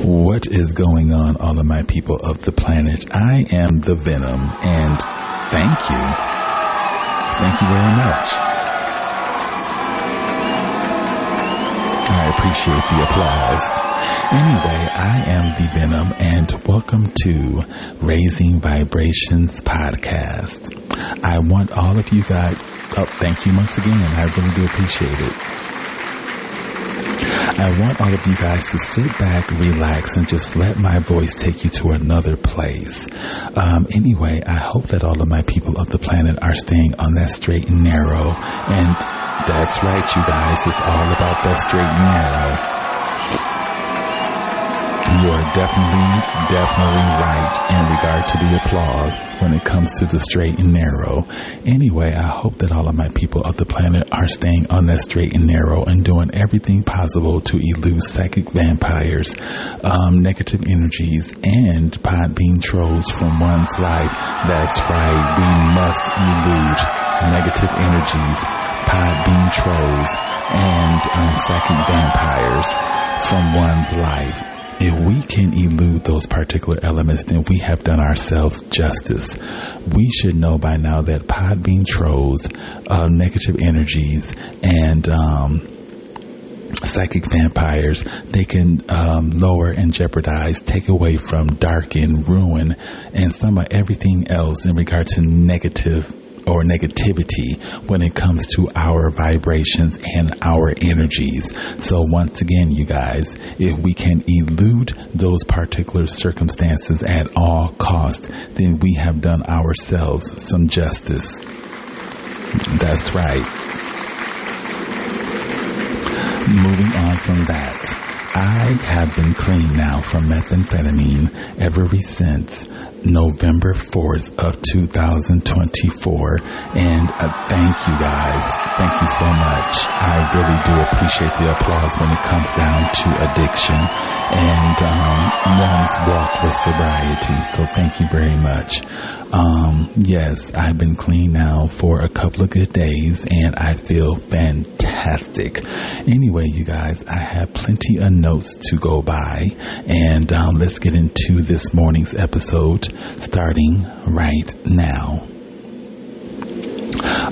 What is going on, all of my people of the planet? I am the Venom, and thank you. Thank you very much. I appreciate the applause. Anyway, I am the Venom, and welcome to Raising Vibrations Podcast. I want all of you guys, thank you once again. I really do appreciate it. I want all of you guys to sit back, relax, and just let my voice take you to another place. Anyway, I hope that all of my people of the planet are staying on that straight and narrow. And that's right, you guys. It's all about that straight and narrow. You are definitely right in regard to the applause when it comes to the straight and narrow. Anyway, I hope that all of my people of the planet are staying on that straight and narrow and doing everything possible to elude psychic vampires, negative energies, and podbean trolls from one's life. That's right, we must elude negative energies, podbean trolls, and psychic vampires from one's life. If we can elude those particular elements, then we have done ourselves justice. We should know by now that podbean trolls, negative energies, and psychic vampires, they can lower and jeopardize, take away from, darken, ruin, and some of everything else in regard to negative or negativity when it comes to our vibrations and our energies. So once again, you guys, if we can elude those particular circumstances at all costs, then we have done ourselves some justice. That's right. Moving on from that, I have been clean now from methamphetamine ever since November 4th of 2024, and thank you guys. Thank you so much. I really do appreciate the applause when it comes down to addiction and one's walk with sobriety. So thank you very much. Yes, I've been clean now for a couple of good days, and I feel fantastic. Anyway, you guys, I have plenty of notes to go by, and let's get into this morning's episode, starting right now.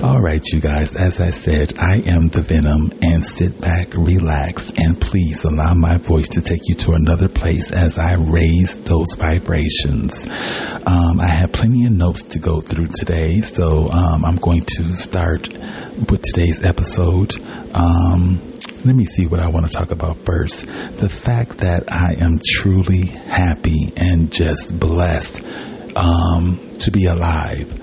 All right, you guys, as I said, I am the Venom, and sit back, relax, and please allow my voice to take you to another place as I raise those vibrations. I have plenty of notes to go through today, so I'm going to start with today's episode. Let me see what I want to talk about first. The fact that I am truly happy and just blessed to be alive.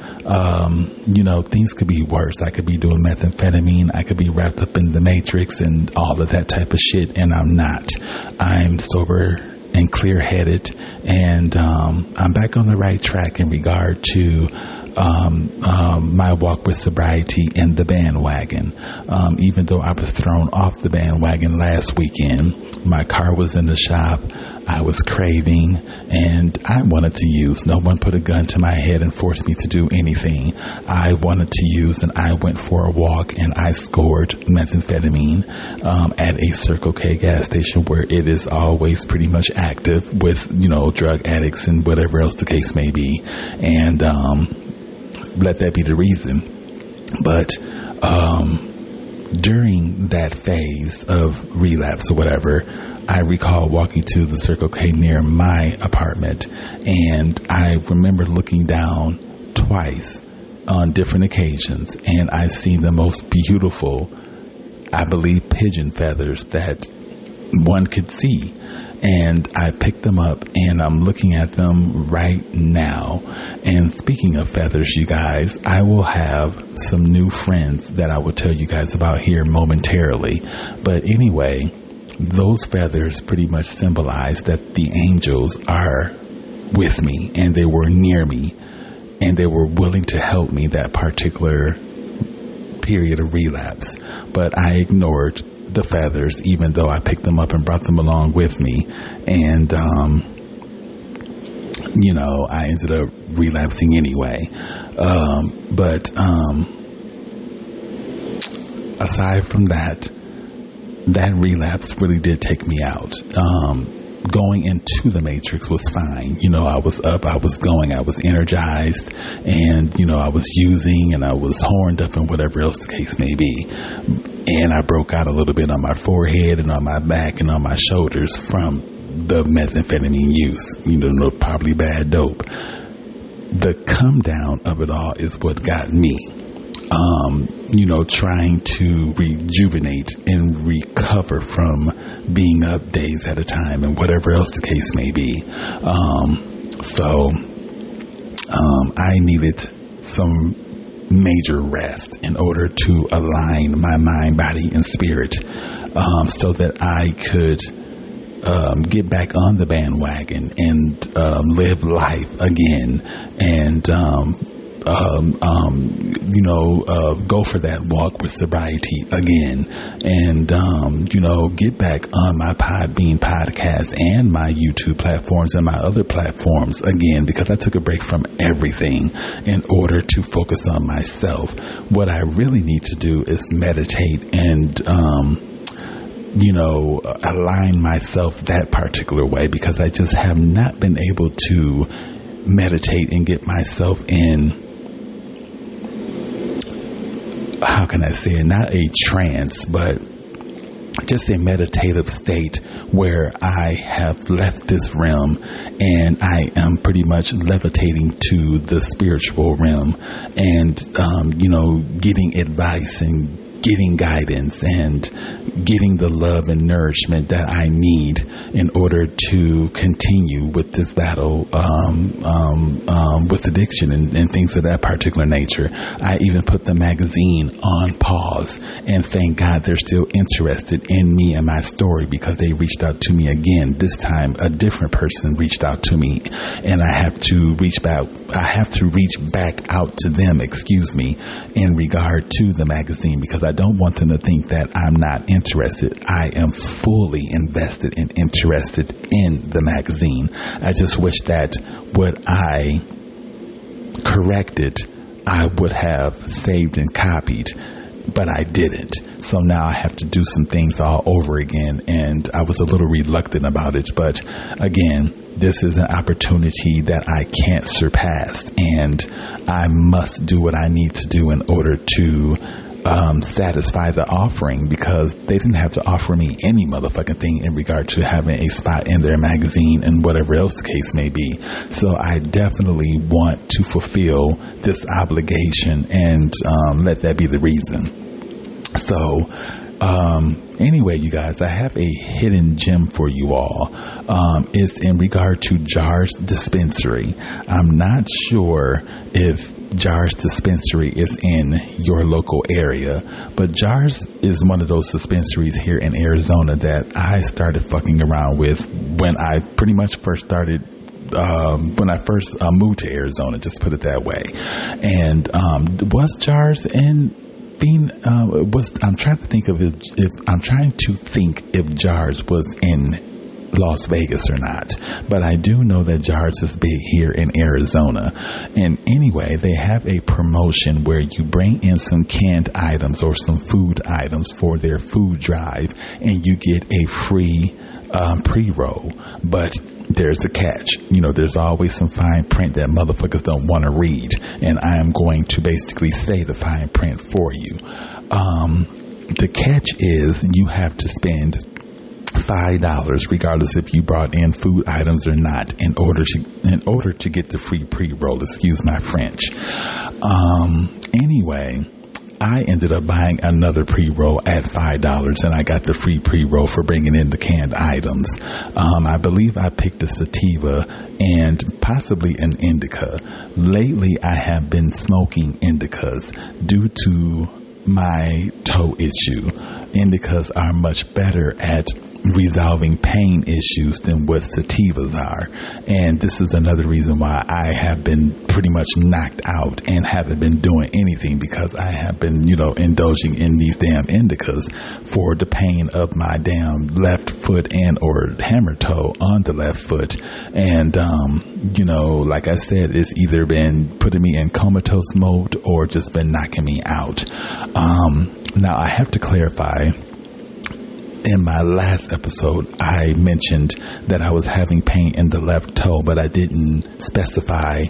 Things could be worse. I could be doing methamphetamine. I could be wrapped up in the matrix and all of that type of shit, and I'm not. I'm sober and clear-headed, and I'm back on the right track in regard to my walk with sobriety and the bandwagon. Even though I was thrown off the bandwagon last weekend, my car was in the shop. I was craving, and I wanted to use. No one put a gun to my head and forced me to do anything. I wanted to use, and I went for a walk, and I scored methamphetamine at a Circle K gas station where it is always pretty much active with, drug addicts and whatever else the case may be. And let that be the reason. But during that phase of relapse or whatever, I recall walking to the Circle K near my apartment, and I remember looking down twice on different occasions, and I've seen the most beautiful, I believe, pigeon feathers that one could see. And I picked them up, and I'm looking at them right now. And speaking of feathers, you guys, I will have some new friends that I will tell you guys about here momentarily. But anyway, those feathers pretty much symbolize that the angels are with me, and they were near me, and they were willing to help me that particular period of relapse. But I ignored the feathers, even though I picked them up and brought them along with me. And, I ended up relapsing anyway. But aside from that, that relapse really did take me out. Going into the matrix was fine. I was up, I was going, I was energized, and, I was using, and I was horned up, and whatever else the case may be. And I broke out a little bit on my forehead and on my back and on my shoulders from the methamphetamine use, probably bad dope. The come down of it all is what got me. Trying to rejuvenate and recover from being up days at a time and whatever else the case may be. So I needed some major rest in order to align my mind, body, and spirit, so that I could get back on the bandwagon and live life again, and go for that walk with sobriety again, and get back on my Podbean podcast and my YouTube platforms and my other platforms again, because I took a break from everything in order to focus on myself. What I really need to do is meditate and align myself that particular way, because I just have not been able to meditate and get myself in, how can I say it, not a trance, but just a meditative state where I have left this realm and I am pretty much levitating to the spiritual realm, and, getting advice and getting guidance and getting the love and nourishment that I need in order to continue with this battle with addiction and things of that particular nature. I even put the magazine on pause, and thank God they're still interested in me and my story, because they reached out to me again. This time a different person reached out to me, and I have to reach back out to them, in regard to the magazine, because I don't want them to think that I'm not interested. I am fully invested and interested in the magazine. I just wish that what I corrected, I would have saved and copied, but I didn't. So now I have to do some things all over again, and I was a little reluctant about it. But again, this is an opportunity that I can't surpass, and I must do what I need to do in order to satisfy the offering, because they didn't have to offer me any motherfucking thing in regard to having a spot in their magazine and whatever else the case may be. So I definitely want to fulfill this obligation, and let that be the reason. So anyway, you guys, I have a hidden gem for you all. It's in regard to Jars Dispensary. I'm not sure if Jars Dispensary is in your local area, but Jars is one of those dispensaries here in Arizona that I started fucking around with when I pretty much first started when I first moved to Arizona, just put it that way. And was Jars in I'm trying to think if Jars was in Las Vegas or not, but I do know that Jars is big here in Arizona. And anyway, they have a promotion where you bring in some canned items or some food items for their food drive, and you get a free pre-roll. But there's a catch. There's always some fine print that motherfuckers don't want to read, and I am going to basically say the fine print for you. The catch is you have to spend $5, regardless if you brought in food items or not, in order to get the free pre-roll. Excuse my French. Anyway, I ended up buying another pre-roll at $5, and I got the free pre-roll for bringing in the canned items. I believe I picked a sativa and possibly an indica. Lately, I have been smoking indicas due to my toe issue. Indicas are much better at resolving pain issues than what sativas are, and this is another reason why I have been pretty much knocked out and haven't been doing anything, because I have been indulging in these damn indicas for the pain of my damn left foot and or hammer toe on the left foot. And like I said, it's either been putting me in comatose mode or just been knocking me out. Now I have to clarify, in my last episode, I mentioned that I was having pain in the left toe, but I didn't specify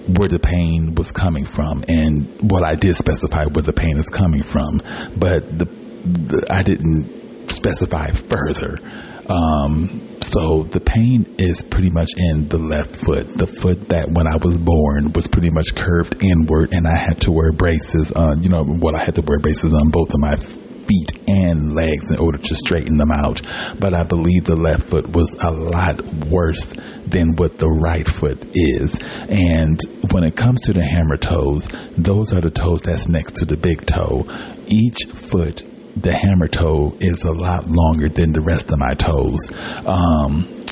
where the pain was coming from. And I did specify where the pain is coming from, but I didn't specify further. So the pain is pretty much in the left foot, the foot that when I was born was pretty much curved inward, and I had to wear braces on, I had to wear braces on both of my feet and legs in order to straighten them out. But I believe the left foot was a lot worse than what the right foot is. And when it comes to the hammer toes, those are the toes that's next to the big toe. Each foot, the hammer toe, is a lot longer than the rest of my toes.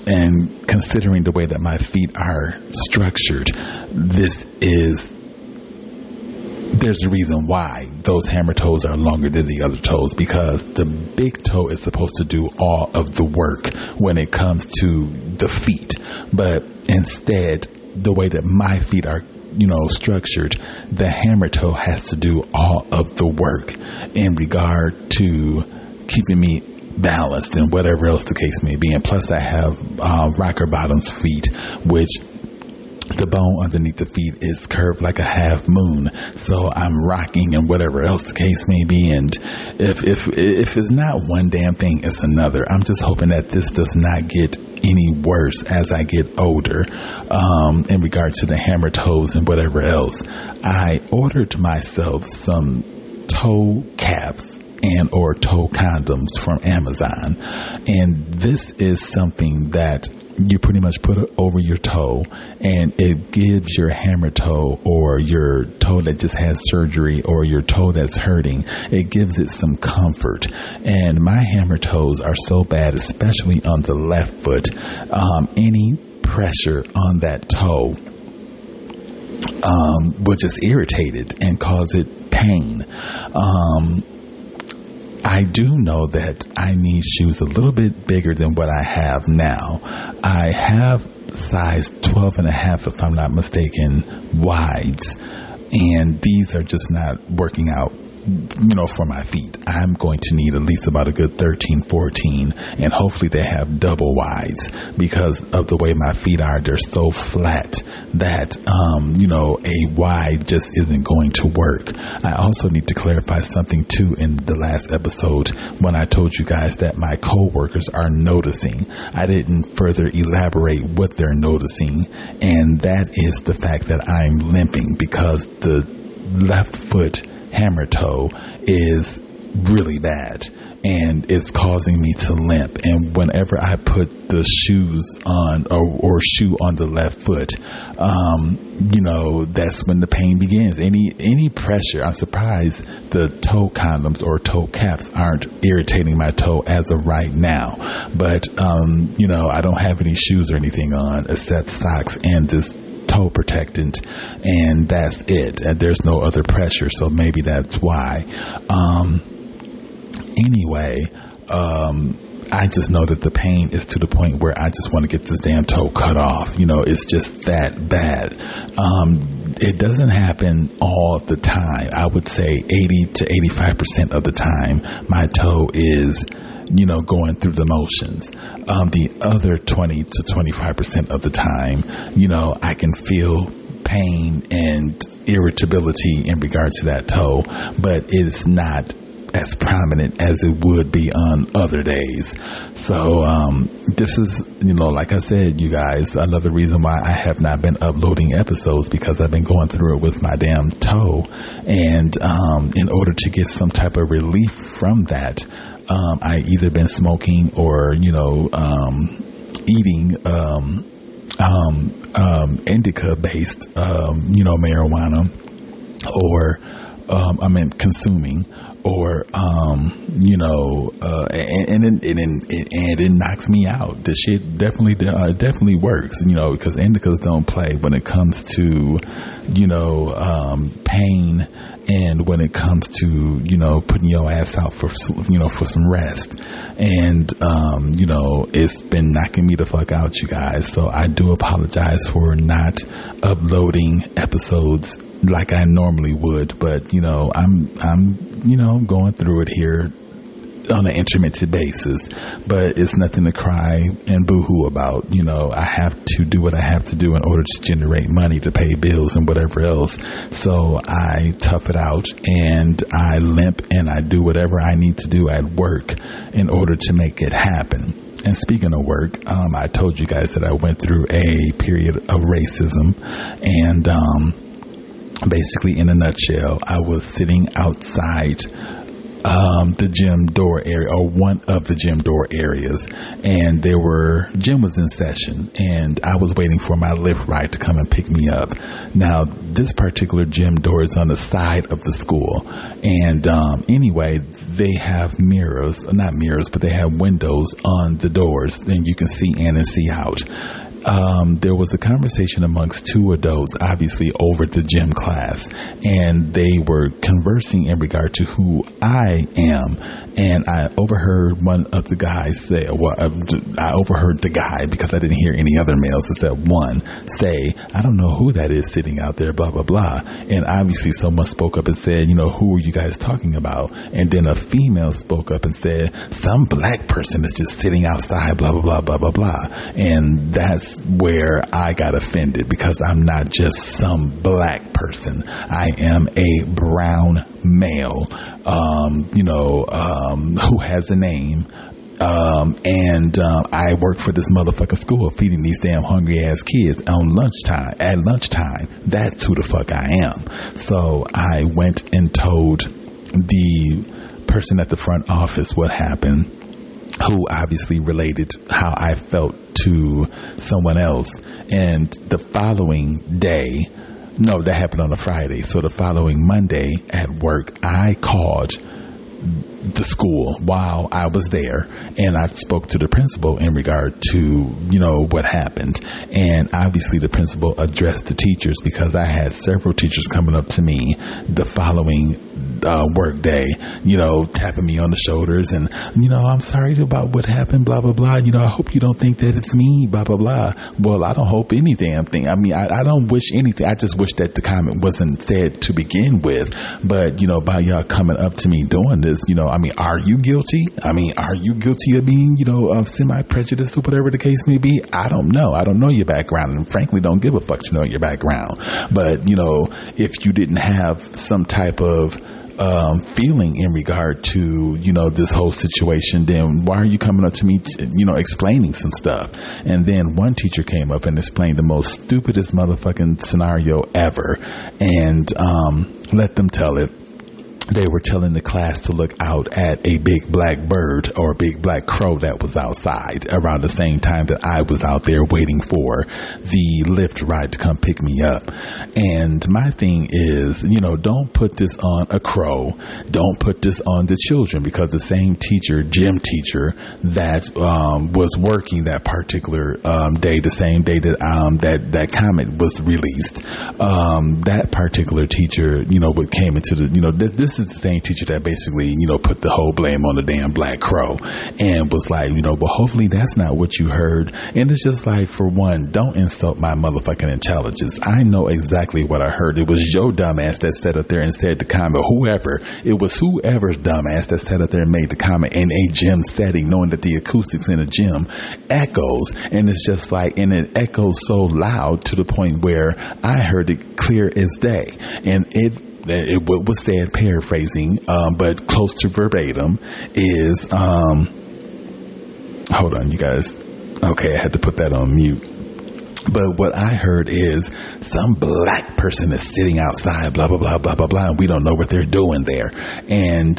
And considering the way that my feet are structured, there's a reason why those hammer toes are longer than the other toes, because the big toe is supposed to do all of the work when it comes to the feet. But instead, the way that my feet are structured, the hammer toe has to do all of the work in regard to keeping me balanced and whatever else the case may be. And plus I have rocker bottoms feet, which the bone underneath the feet is curved like a half moon. So I'm rocking and whatever else the case may be. And if it's not one damn thing, it's another. I'm just hoping that this does not get any worse as I get older, in regard to the hammer toes and whatever else. I ordered myself some toe caps and or toe condoms from Amazon. And this is something that you pretty much put it over your toe, and it gives your hammer toe or your toe that just had surgery or your toe that's hurting, it gives it some comfort. And my hammer toes are so bad, especially on the left foot. Any pressure on that toe will just irritate it and cause it pain. I do know that I need shoes a little bit bigger than what I have now. I have size 12 and a half, if I'm not mistaken, wides, and these are just not working out, for my feet. I'm going to need at least about a good 13, 14, and hopefully they have double wides, because of the way my feet are. They're so flat that, a wide just isn't going to work. I also need to clarify something too in the last episode when I told you guys that my coworkers are noticing. I didn't further elaborate what they're noticing, and that is the fact that I'm limping because the left foot hammer toe is really bad and it's causing me to limp. And whenever I put the shoes on or shoe on the left foot, that's when the pain begins. Any pressure. I'm surprised the toe condoms or toe caps aren't irritating my toe as of right now. But, I don't have any shoes or anything on except socks and this toe protectant, and that's it. And there's no other pressure, so maybe that's why. Anyway, I just know that the pain is to the point where I just want to get this damn toe cut off. It's just that bad. It doesn't happen all the time. I would say 80 to 85% of the time, my toe is going through the motions. The other 20 to 25% of the time, I can feel pain and irritability in regard to that toe, but it's not as prominent as it would be on other days. So, this is, like I said, you guys, another reason why I have not been uploading episodes, because I've been going through it with my damn toe. And, in order to get some type of relief from that, I either been smoking or, eating, indica based, marijuana, or, consuming, or, and it knocks me out. The shit definitely works, because indicas don't play when it comes to, pain, and when it comes to, putting your ass out for some rest. And, it's been knocking me the fuck out, you guys. So I do apologize for not uploading episodes like I normally would, but, I'm going through it here on an intermittent basis, but it's nothing to cry and boo-hoo about. I have to do what I have to do in order to generate money to pay bills and whatever else. So I tough it out and I limp and I do whatever I need to do at work in order to make it happen. And speaking of work, I told you guys that I went through a period of racism, and basically in a nutshell, I was sitting outside the gym door area, or one of the gym door areas, and gym was in session, and I was waiting for my Lyft ride to come and pick me up. Now, this particular gym door is on the side of the school, and anyway, they have not mirrors, but they have windows on the doors, and you can see in and see out. There was a conversation amongst two adults, obviously over the gym class, and they were conversing in regard to who I am. And I overheard one of the guys say, I overheard the guy, because I didn't hear any other males except one, say, I don't know who that is sitting out there, blah, blah, blah. And obviously someone spoke up and said, who are you guys talking about? And then a female spoke up and said, some black person is just sitting outside, blah, blah, blah, blah, blah, blah. And that's where I got offended, because I'm not just some black person. I am a brown male, who has a name. I work for this motherfucking school feeding these damn hungry ass kids at lunchtime. That's who the fuck I am. So I went and told the person at the front office what happened, who obviously related how I felt to someone else. And the following day, no, that happened on a Friday. So the following Monday at work, I called the school while I was there, and I spoke to the principal in regard to, what happened. And obviously the principal addressed the teachers, because I had several teachers coming up to me the following work day, tapping me on the shoulders and, I'm sorry about what happened, blah, blah, blah. I hope you don't think that it's me, blah, blah, blah. Well, I don't hope any damn thing. I mean, I don't wish anything. I just wish that the comment wasn't said to begin with. But, by y'all coming up to me doing this, are you guilty? Are you guilty of being, semi-prejudiced or whatever the case may be? I don't know. I don't know your background, and frankly don't give a fuck to know your background. But, if you didn't have some type of feeling in regard to, this whole situation, then why are you coming up to me, explaining some stuff? And then one teacher came up and explained the most stupidest motherfucking scenario ever, and let them tell it. They were telling the class to look out at a big black bird or a big black crow that was outside around the same time that I was out there waiting for the Lyft ride to come pick me up. And my thing is, don't put this on a crow. Don't put this on the children, because the same teacher, gym teacher, that was working that particular day, the same day that that comment was released, that particular teacher, what came into the, this is the same teacher that basically, put the whole blame on the damn black crow, and was like, well, hopefully that's not what you heard. And it's just like, for one, don't insult my motherfucking intelligence. I know exactly what I heard. It was your dumbass that sat up there and said the comment. Whoever's dumbass that sat up there and made the comment in a gym setting, knowing that the acoustics in a gym echoes. And it's just like, and it echoes so loud to the point where I heard it clear as day. And it was said, paraphrasing, but close to verbatim, is, hold on, you guys. Okay, I had to put that on mute. But what I heard is some black person is sitting outside, blah, blah, blah, blah, blah, blah, and we don't know what they're doing there. And,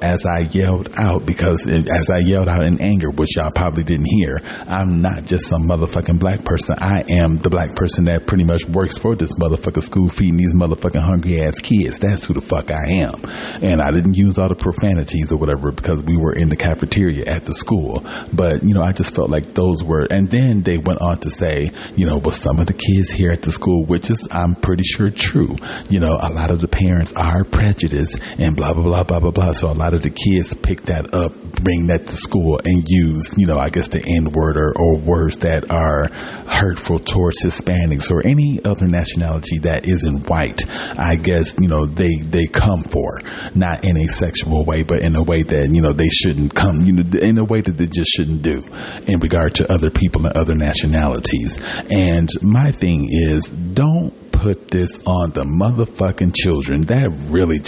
as I yelled out in anger, which y'all probably didn't hear, I'm not just some motherfucking black person. I am the black person that pretty much works for this motherfucking school feeding these motherfucking hungry ass kids. That's who the fuck I am. And I didn't use all the profanities or whatever, because we were in the cafeteria at the school. But, I just felt like those were, and then they went on to say, well, some of the kids here at the school, which is, I'm pretty sure, true. A lot of the parents are prejudiced and blah, blah, blah, blah, blah, blah. So a lot of the kids pick that up bring that to school and use, I guess the N word or words that are hurtful towards Hispanics or any other nationality that isn't white. I guess, they come for, not in a sexual way, but in a way that, they shouldn't come, in a way that they just shouldn't do in regard to other people and other nationalities. And my thing is, don't put this on the motherfucking children. That really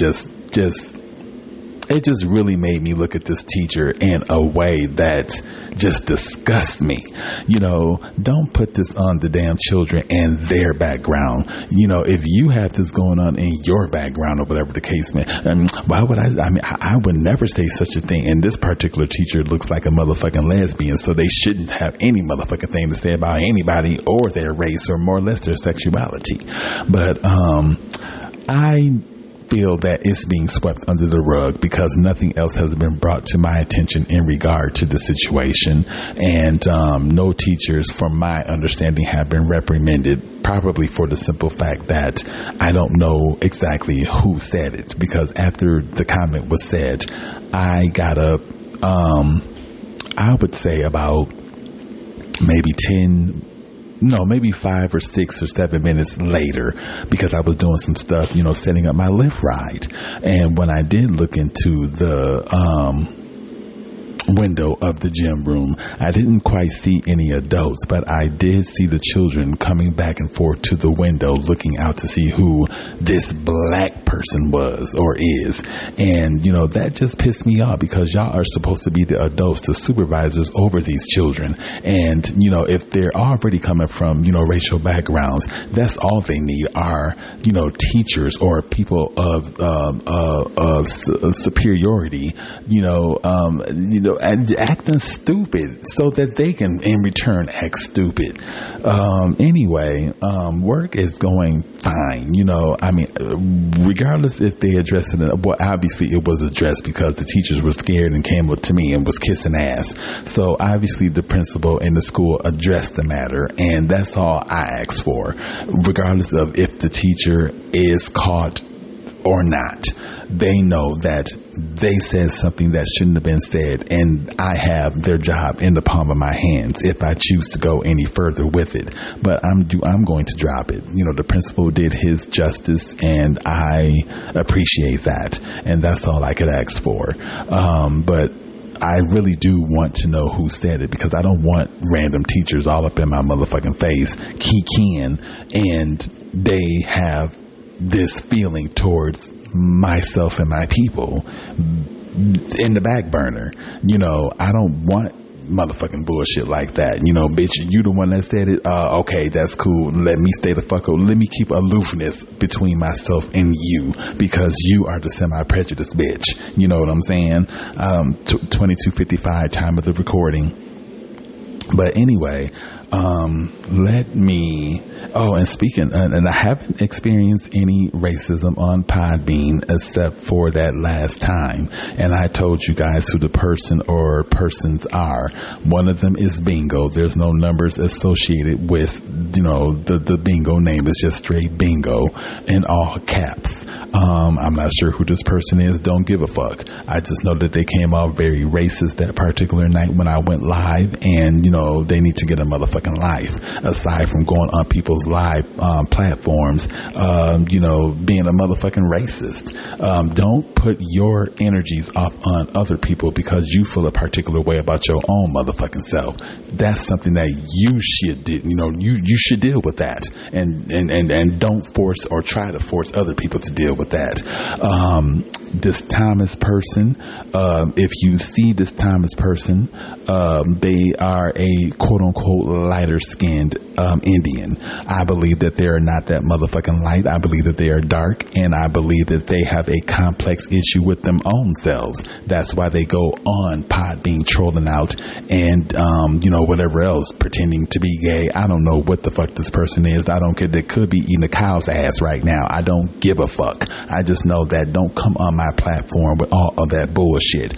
it just really made me look at this teacher in a way that just disgusts me. Don't put this on the damn children and their background. If you have this going on in your background or whatever the case may, why would I would never say such a thing. And this particular teacher looks like a motherfucking lesbian, so they shouldn't have any motherfucking thing to say about anybody or their race or more or less their sexuality. But, I feel that it's being swept under the rug because nothing else has been brought to my attention in regard to the situation. And no teachers, from my understanding, have been reprimanded, probably for the simple fact that I don't know exactly who said it, because after the comment was said, I got up, I would say about maybe 5 or 6 or 7 minutes later, because I was doing some stuff, setting up my Lyft ride. And when I did look into the window of the gym room, I didn't quite see any adults, but I did see the children coming back and forth to the window looking out to see who this black person was or is. And that just pissed me off, because y'all are supposed to be the adults, the supervisors over these children. And if they're already coming from racial backgrounds, that's all they need are teachers or people of superiority, and acting stupid so that they can in return act stupid. Anyway, work is going fine. Regardless if they address it, well, obviously it was addressed because the teachers were scared and came up to me and was kissing ass. So obviously the principal in the school addressed the matter, and that's all I asked for, regardless of if the teacher is caught or not. They know that they said something that shouldn't have been said, and I have their job in the palm of my hands if I choose to go any further with it. But I'm going to drop it. The principal did his justice, and I appreciate that, and that's all I could ask for. But I really do want to know who said it, because I don't want random teachers all up in my motherfucking face kikiing, and they have this feeling towards myself and my people in the back burner. I don't want motherfucking bullshit like that. Bitch, you the one that said it. Okay, that's cool. Let me stay the fuck up. Let me keep aloofness between myself and you, because you are the semi-prejudiced bitch. You know what I'm saying? 22:55 time of the recording. But anyway, and speaking, and I haven't experienced any racism on Podbean except for that last time. And I told you guys who the person or persons are. One of them is Bingo. There's no numbers associated with, the Bingo name. It's just straight Bingo in all caps. I'm not sure who this person is. Don't give a fuck. I just know that they came off very racist that particular night when I went live, and, they need to get a motherfucking life aside from going on people's live platforms, being a motherfucking racist. Don't put your energies off on other people because you feel a particular way about your own motherfucking self. That's something that you should do. You should deal with that, and don't force or try to force other people to deal with that. This Thomas person, if you see this Thomas person, they are a quote unquote lighter skinned Indian. I believe that they are not that motherfucking light. I believe that they are dark, and I believe that they have a complex issue with them own selves. That's why they go on Podbean trolling out and whatever else, pretending to be gay. I don't know what the fuck this person is. I don't care. They could be eating a cow's ass right now. I don't give a fuck. I just know that don't come on on my platform with all of that bullshit.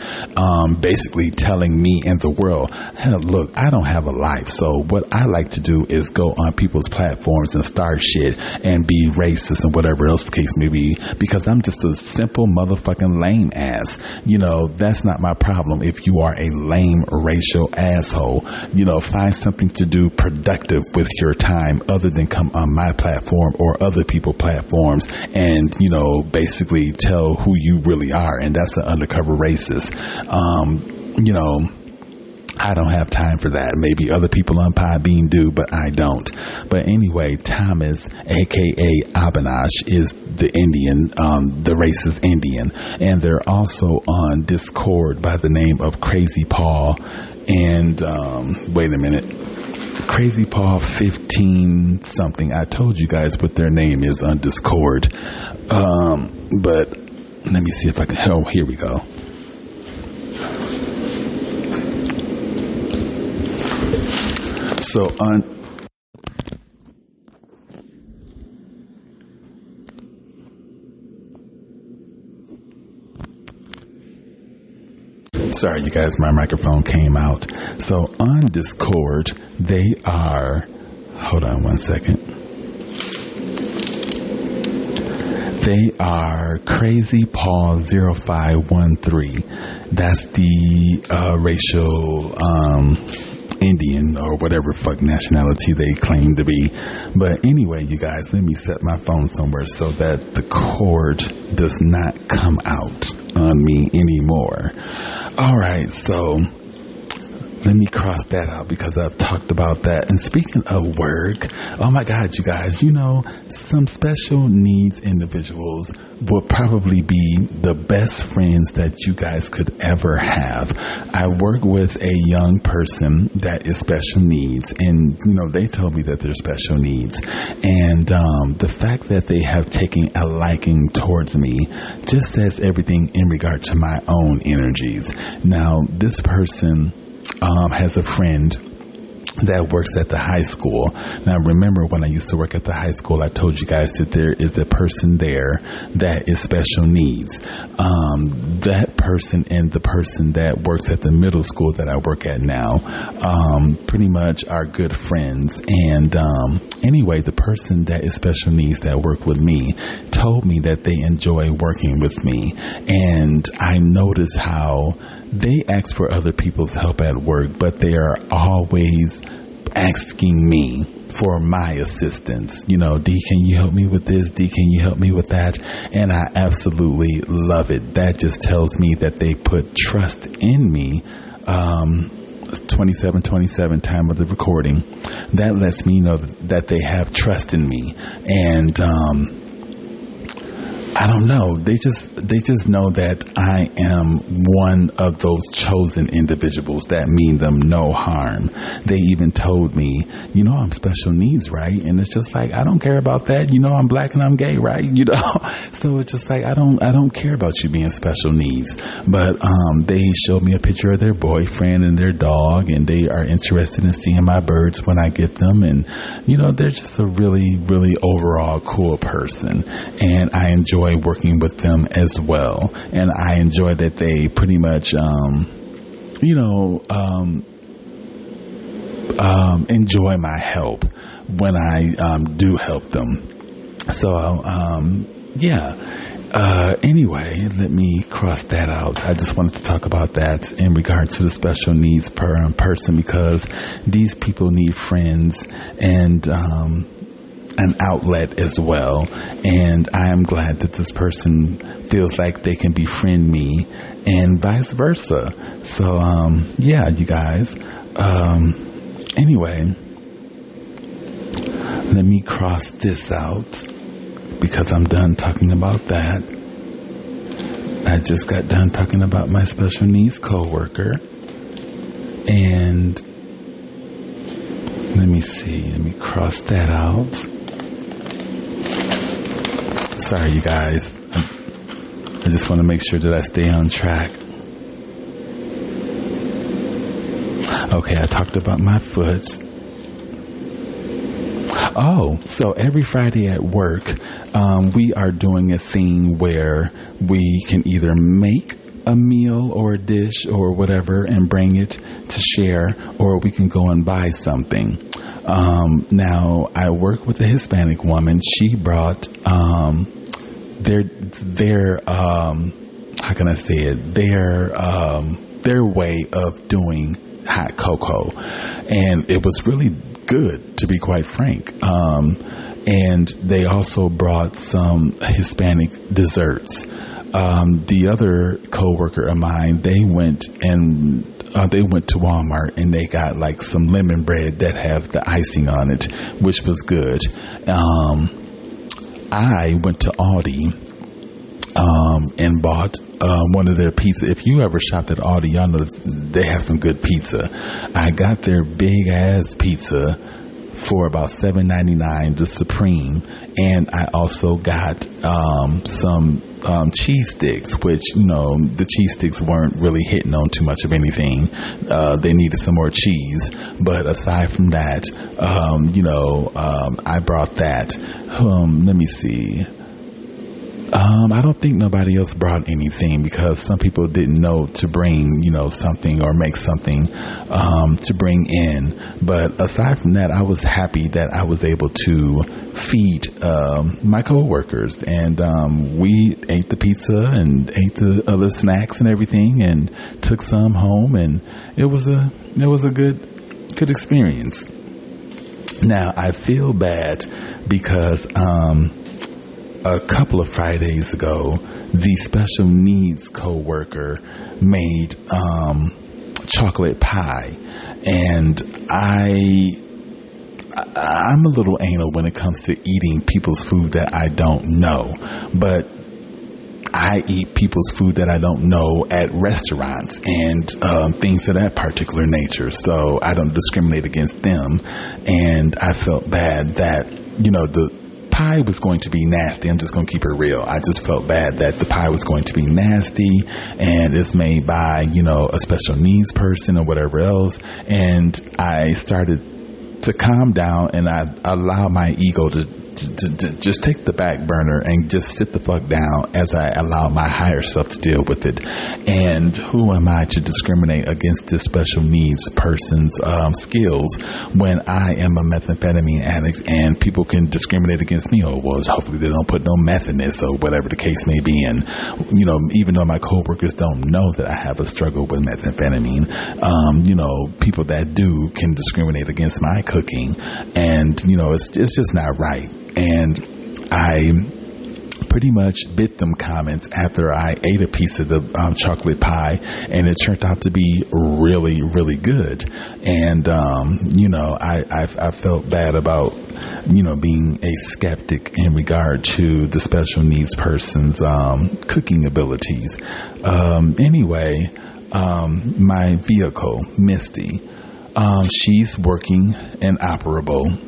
Basically telling me and the world, hell, look, I don't have a life. So what I like to do is go on people's platforms and start shit and be racist and whatever else the case may be, because I'm just a simple motherfucking lame ass. That's not my problem. If you are a lame racial asshole, find something to do productive with your time other than come on my platform or other people's platforms and, basically tell who you really are. And that's an undercover racist. I don't have time for that. Maybe other people on Podbean do, but I don't. But anyway, Thomas, aka Abinash, is the Indian, the racist Indian. And they're also on Discord by the name of Crazy Paul. And wait a minute. Crazy Paul 15 something. I told you guys what their name is on Discord. But let me see if I can. Oh, here we go. So sorry, you guys, my microphone came out. So on Discord, they are, hold on one second. They are Crazy Paul 0513. That's the racial Indian or whatever fuck nationality they claim to be. But anyway, you guys, let me set my phone somewhere so that the cord does not come out on me anymore. All right, so let me cross that out because I've talked about that. And speaking of work, oh my God, you guys, some special needs individuals will probably be the best friends that you guys could ever have. I work with a young person that is special needs, and they told me that they're special needs, and the fact that they have taken a liking towards me just says everything in regard to my own energies. Now, this person has a friend that works at the high school. Now, remember when I used to work at the high school, I told you guys that there is a person there that is special needs. That person and the person that works at the middle school that I work at now, pretty much are good friends. And anyway, the person that is special needs that work with me told me that they enjoy working with me. And I notice how they ask for other people's help at work, but they are always asking me for my assistance. D, can you help me with this? D, can you help me with that? And I absolutely love it. That just tells me that they put trust in me. 27:27 time of the recording. That lets me know that they have trust in me. And I don't know. They just know that I am one of those chosen individuals that mean them no harm. They even told me, I'm special needs, right? And it's just like, I don't care about that. I'm black and I'm gay, right? So it's just like, I don't care about you being special needs. But they showed me a picture of their boyfriend and their dog, and they are interested in seeing my birds when I get them. And, they're just a really, really overall cool person. And I enjoy working with them as well, and I enjoy that they pretty much enjoy my help when I do help them. So anyway, let me cross that out. I just wanted to talk about that in regard to the special needs person, because these people need friends and an outlet as well. And I am glad that this person feels like they can befriend me and vice versa. So, you guys. Anyway, let me cross this out because I'm done talking about that. I just got done talking about my special needs coworker. And let me see. Let me cross that out. Sorry, you guys. I just want to make sure that I stay on track. Okay, I talked about my foot. Oh, so every Friday at work, we are doing a thing where we can either make a meal or a dish or whatever and bring it to share, or we can go and buy something. Now I work with a Hispanic woman. She brought, their, how can I say it? Their way of doing hot cocoa. And it was really good, to be quite frank. And they also brought some Hispanic desserts. The other coworker of mine, they went to Walmart and they got like some lemon bread that have the icing on it, which was good. I went to Aldi and bought one of their pizza. If you ever shopped at Aldi, y'all know they have some good pizza. I got their big ass pizza for about $7.99, the Supreme, and I also got some cheese sticks, which, you know, the cheese sticks weren't really hitting on too much of anything. They needed some more cheese, but aside from that, I brought that. Let me see. I don't think nobody else brought anything because some people didn't know to bring, something or make something to bring in. But aside from that, I was happy that I was able to feed my coworkers, and we ate the pizza and ate the other snacks and everything, and took some home, and it was a good experience. Now I feel bad because a couple of Fridays ago, the special needs coworker made chocolate pie, and I'm a little anal when it comes to eating people's food that I don't know, but I eat people's food that I don't know at restaurants and things of that particular nature, so I don't discriminate against them. And I felt bad that, the pie was going to be nasty. I'm just going to keep it real. I just felt bad that the pie was going to be nasty, and it's made by, a special needs person or whatever else. And I started to calm down, and I allowed my ego to just take the back burner and just sit the fuck down as I allow my higher self to deal with it. And who am I to discriminate against this special needs person's skills when I am a methamphetamine addict, and people can discriminate against me? Oh, well, hopefully they don't put no meth in this, or whatever the case may be. And, even though my coworkers don't know that I have a struggle with methamphetamine, people that do can discriminate against my cooking. And, it's just not right. And I pretty much bit them comments after I ate a piece of the chocolate pie, and it turned out to be really, really good. And, I felt bad about, being a skeptic in regard to the special needs person's cooking abilities. Anyway, my vehicle, Misty, she's working and operable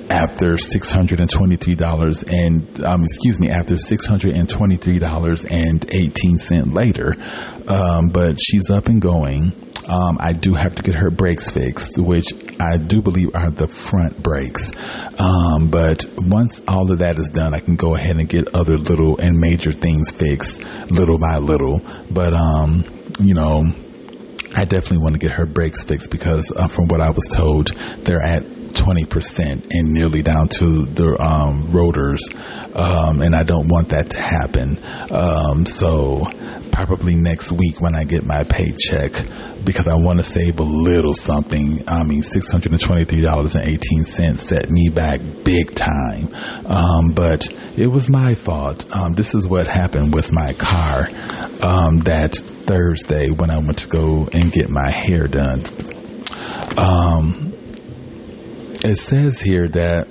after $623 after $623.18 later. But she's up and going. I do have to get her brakes fixed, which I do believe are the front brakes. But once all of that is done, I can go ahead and get other little and major things fixed little by little. But, I definitely want to get her brakes fixed because from what I was told, they're at 20% and nearly down to the rotors, and I don't want that to happen. So probably next week when I get my paycheck, because I want to save a little something. $623.18 set me back big time. But it was my fault. This is what happened with my car that Thursday when I went to go and get my hair done. It says here that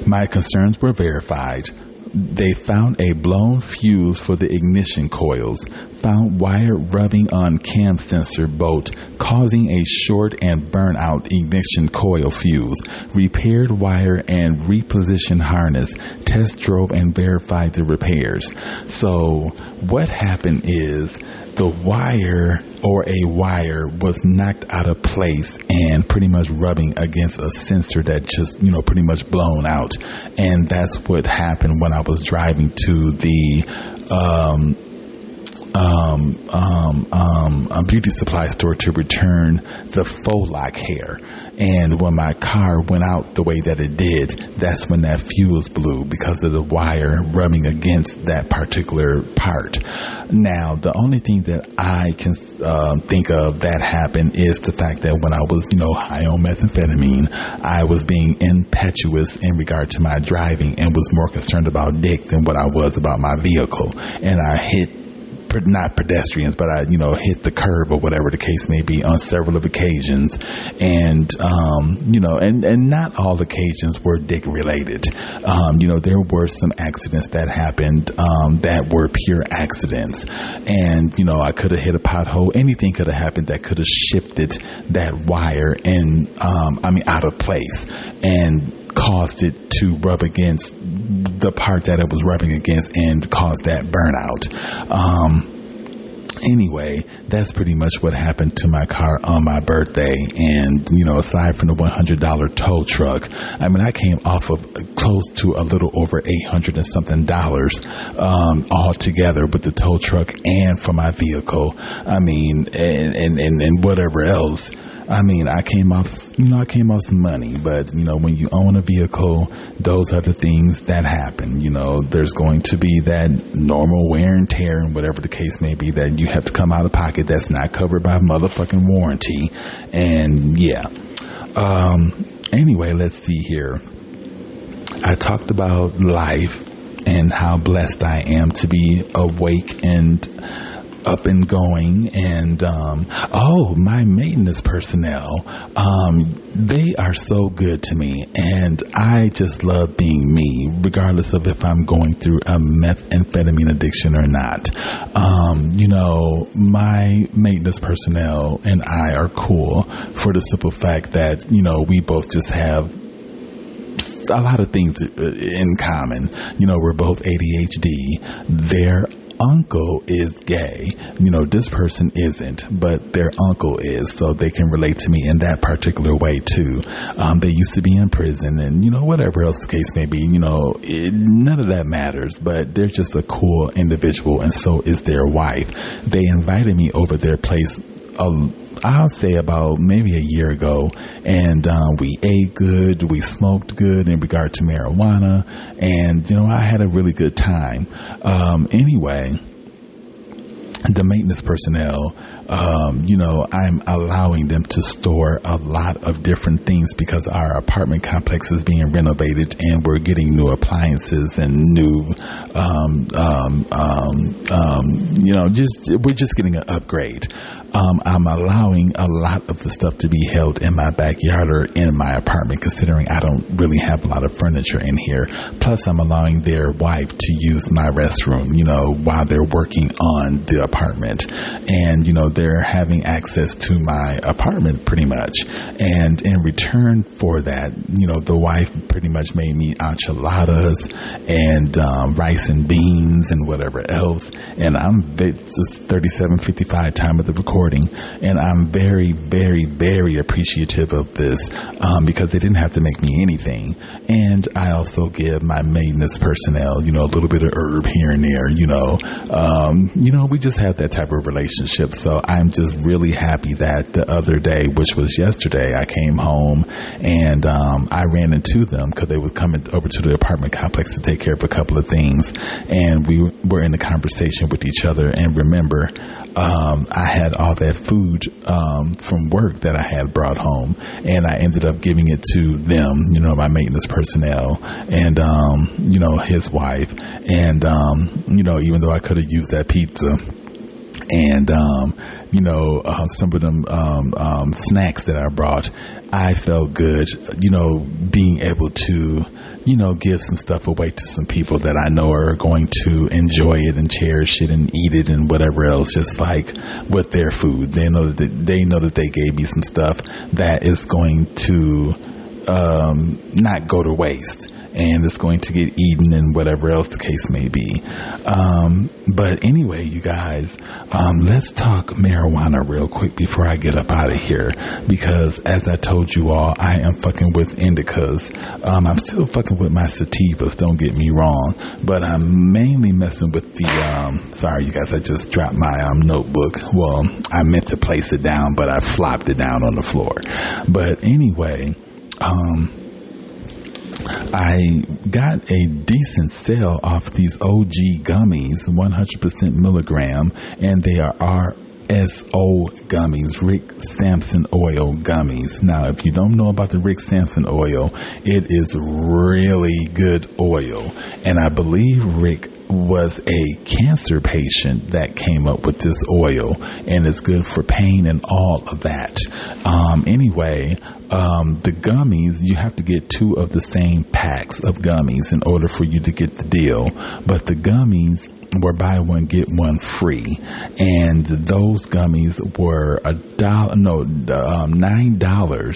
my concerns were verified. They found a blown fuse for the ignition coils, found wire rubbing on cam sensor bolt, causing a short and burn out ignition coil fuse, repaired wire and repositioned harness, test drove and verified the repairs. So what happened is the wire or a wire was knocked out of place and pretty much rubbing against a sensor that just, pretty much blown out. And that's what happened when I was driving to the a beauty supply store to return the faux lock hair. And when my car went out the way that it did, that's when that fuse blew because of the wire rubbing against that particular part. Now, the only thing that I can think of that happened is the fact that when I was, high on methamphetamine, I was being impetuous in regard to my driving and was more concerned about dick than what I was about my vehicle. And I hit not pedestrians, but I, hit the curb or whatever the case may be on several of occasions. And, and not all occasions were dick related. There were some accidents that happened, that were pure accidents. And, I could have hit a pothole. Anything could have happened that could have shifted that wire and, out of place and caused it to rub against the part that it was rubbing against and caused that burnout. Anyway, that's pretty much what happened to my car on my birthday. And, aside from the $100 tow truck, I came off of close to a little over $800 and something all together with the tow truck and for my vehicle. And whatever else. I came off some money, but, when you own a vehicle, those are the things that happen. There's going to be that normal wear and tear and whatever the case may be that you have to come out of pocket that's not covered by motherfucking warranty. And yeah. Anyway, let's see here. I talked about life and how blessed I am to be awake and up and going. And my maintenance personnel, they are so good to me, and I just love being me regardless of if I'm going through a methamphetamine addiction or not. My maintenance personnel and I are cool for the simple fact that we both just have a lot of things in common. We're both ADHD. Their uncle is gay. This person isn't, but their uncle is, so they can relate to me in that particular way too. They used to be in prison, and whatever else the case may be, none of that matters, but they're just a cool individual, and so is their wife. They invited me over their place I'll say about maybe a year ago, and we ate good, we smoked good in regard to marijuana, and I had a really good time. Anyway, the maintenance personnel, I'm allowing them to store a lot of different things because our apartment complex is being renovated and we're getting new appliances and new, we're just getting an upgrade. I'm allowing a lot of the stuff to be held in my backyard or in my apartment, considering I don't really have a lot of furniture in here. Plus, I'm allowing their wife to use my restroom, while they're working on the apartment. And, they're having access to my apartment pretty much. And in return for that, the wife pretty much made me enchiladas and rice and beans and whatever else. And it's 37:55 time of the recording. And I'm very, very, very appreciative of this because they didn't have to make me anything. And I also give my maintenance personnel, a little bit of herb here and there, we just have that type of relationship. So I'm just really happy that the other day, which was yesterday, I came home and I ran into them because they were coming over to the apartment complex to take care of a couple of things. And we were in a conversation with each other. And remember, I had all that food from work that I had brought home, and I ended up giving it to them, my maintenance personnel and his wife, and even though I could have used that pizza and some of them snacks that I brought, I felt good, being able to give some stuff away to some people that I know are going to enjoy it and cherish it and eat it and whatever else, just like with their food. They know that they gave me some stuff that is going to not go to waste, and it's going to get eaten and whatever else the case may be. But anyway, you guys, let's talk marijuana real quick before I get up out of here, because as I told you all, I am fucking with indicas. I'm still fucking with my sativas, don't get me wrong, but I'm mainly messing with the, sorry you guys, I just dropped my notebook. Well, I meant to place it down, but I flopped it down on the floor. But anyway, I got a decent sale off these OG gummies, 100% milligram, and they are RSO gummies, Rick Sampson oil gummies. Now, if you don't know about the Rick Sampson oil, it is really good oil, and I believe Rick was a cancer patient that came up with this oil, and it's good for pain and all of that. Anyway, the gummies, you have to get 2 of the same packs of gummies in order for you to get the deal. But the gummies were buy one get one free, and those gummies were $9.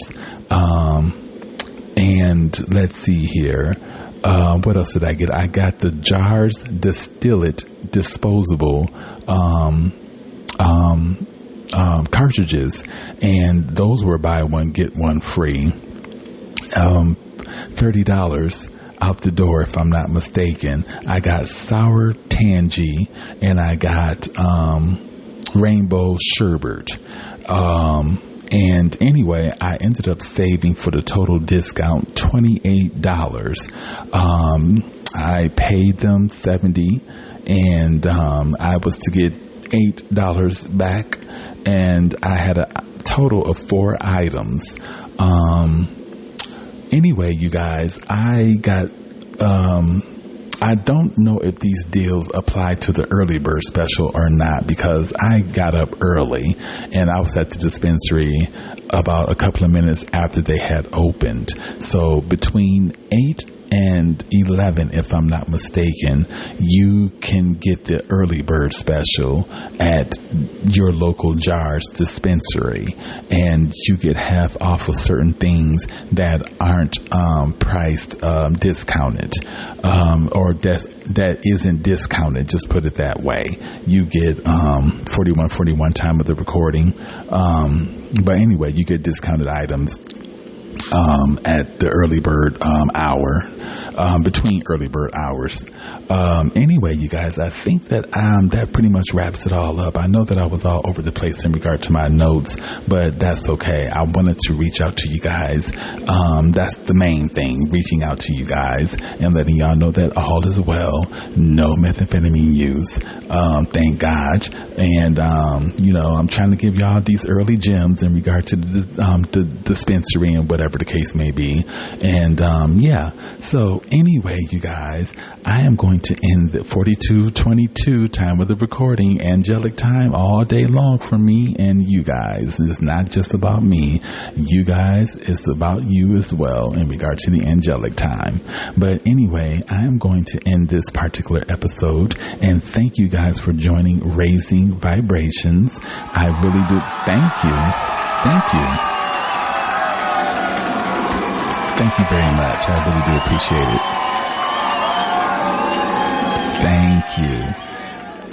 And let's see here. What else did I get? I got the Jars Distill It disposable cartridges, and those were buy one get one free. $30 out the door, if I'm not mistaken. I got sour tangy, and I got rainbow sherbet. And anyway, I ended up saving for the total discount $28. I paid them $70, and I was to get $8 back, and I had a total of 4 items. Anyway, you guys, I got I don't know if these deals apply to the early bird special or not, because I got up early and I was at the dispensary about a couple of minutes after they had opened. So between 8 and 11, if I'm not mistaken, you can get the early bird special at your local Jars dispensary, and you get half off of certain things that aren't priced discounted, or that isn't discounted, just put it that way. You get 41 time of the recording, but anyway, you get discounted items at the early bird hour, between early bird hours. Anyway, you guys, I think that that pretty much wraps it all up. I know that I was all over the place in regard to my notes, but that's okay. I wanted to reach out to you guys. That's the main thing, reaching out to you guys and letting y'all know that all is well. No methamphetamine use. Thank God. And, I'm trying to give y'all these early gems in regard to the dispensary and whatever the case may be. And, so anyway, you guys, I am going to end the 42:22 time of the recording, angelic time, all day long for me and you guys. It's not just about me, you guys, it's about you as well in regard to the angelic time. But anyway, I am going to end this particular episode, and thank you guys for joining Raising Vibrations. I really do. Thank you. Thank you very much. I really do appreciate it. Thank you.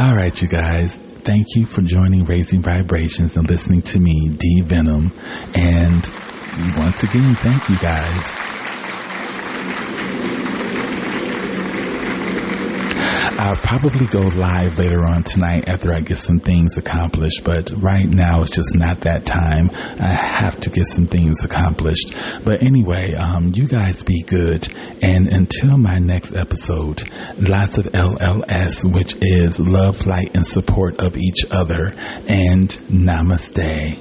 All right, you guys. Thank you for joining Raising Vibrations and listening to me, D Venom. And once again, thank you guys. I'll probably go live later on tonight after I get some things accomplished, but right now it's just not that time. I have to get some things accomplished. But anyway, you guys be good. And until my next episode, lots of LLS, which is love, light, and support of each other. And namaste.